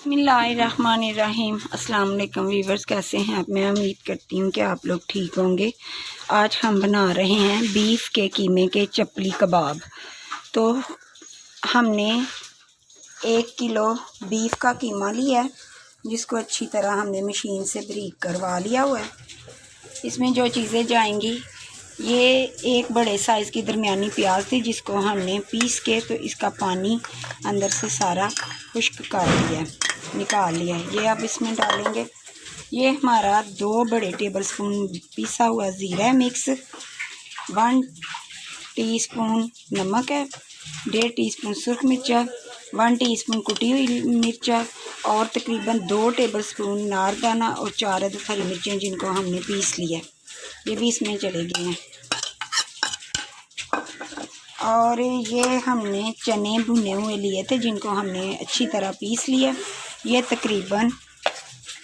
बिस्मिल्लाहिर्रहमानिर्रहीम। अस्सलाम वालेकुम वीवर्स, कैसे हैं आप? मैं उम्मीद करती हूँ कि आप लोग ठीक होंगे। आज हम बना रहे हैं बीफ के कीमे के चपली कबाब। तो हमने 1 किलो बीफ का कीमा लिया है, जिसको अच्छी तरह हमने मशीन से बारीक करवा लिया हुआ है। इसमें जो चीज़ें जाएंगी, ये एक बड़े साइज़ की दरमियानी प्याज थी, जिसको हमने पीस के तो इसका पानी अंदर से सारा खुश्क कर लिया है, निकाल लिया है। ये अब इसमें डालेंगे। ये हमारा 2 बड़े टेबलस्पून पिसा हुआ ज़ीरा मिक्स, 1 टीस्पून नमक है, 1.5 टीस्पून सुर्ख मिर्चा, 1 टीस्पून कुटी हुई मिर्चा और तकरीबन 2 टेबलस्पून नारदाना और 4 अदद हरी मिर्चें, जिनको हमने पीस लिया है। ये भी इसमें चले गए हैं। और ये हमने चने भुने हुए लिए थे, जिनको हमने अच्छी तरह पीस लिया। ये तकरीबन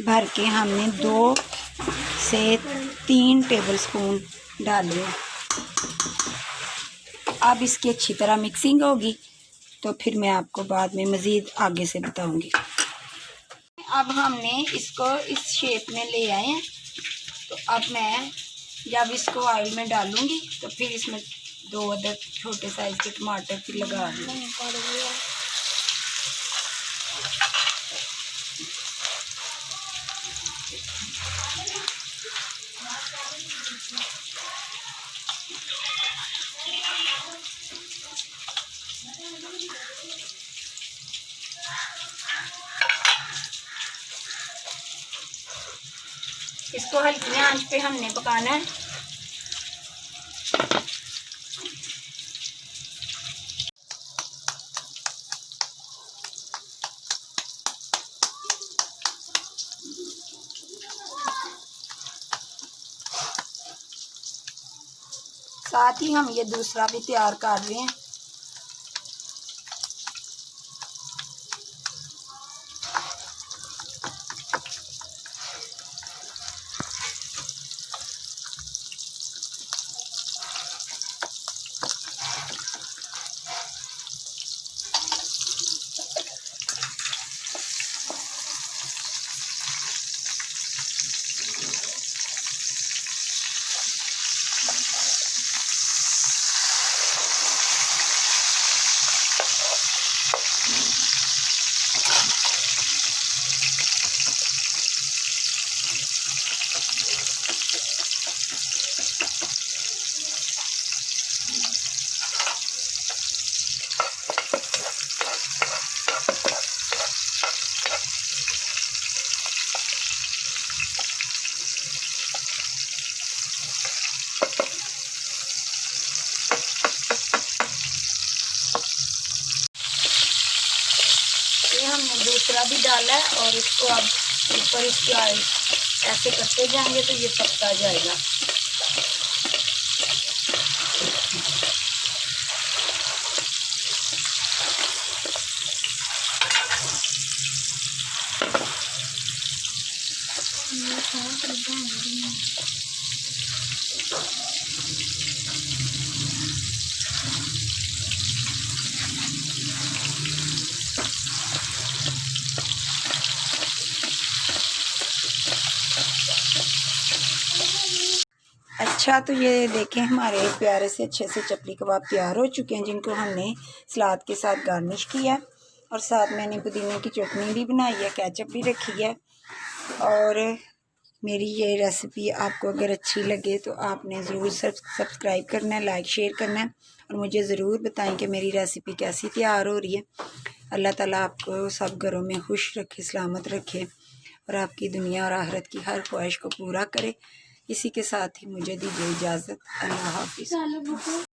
भर के हमने 2 से 3 टेबलस्पून डाले। अब इसकी अच्छी तरह मिक्सिंग होगी, तो फिर मैं आपको बाद में मज़ीद आगे से बताऊंगी। अब हमने इसको इस शेप में ले आए हैं। तो अब मैं जब इसको ऑयल में डालूंगी, तो फिर इसमें 2 अदद छोटे साइज़ के टमाटर फिर लगा दूँगी। इसको हल्की आंच पे हमने पकाना है। साथ ही हम ये दूसरा भी तैयार कर रहे हैं। हमने दूसरा भी डाला है और इसको अब ऊपर इसकी ऑयल ऐसे करते जाएंगे तो ये पकता जाएगा। अच्छा, तो ये देखें, हमारे प्यारे से अच्छे से चपली कबाब तैयार हो चुके हैं, जिनको हमने सलाद के साथ गार्निश किया और साथ मैंने पुदीने की चटनी भी बनाई है, केचप भी रखी है। और मेरी ये रेसिपी आपको अगर अच्छी लगे तो आपने ज़रूर सब्सक्राइब करना है, लाइक शेयर करना है और मुझे ज़रूर बताएं कि मेरी रेसिपी कैसी तैयार हो रही है। अल्लाह ताला आपको सब घरों में खुश रखे, सलामत रखे और आपकी दुनिया और आखिरत की हर ख्वाहिश को पूरा करे। इसी के साथ ही मुझे दीजिए इजाज़त। अल्लाह हाफिज़।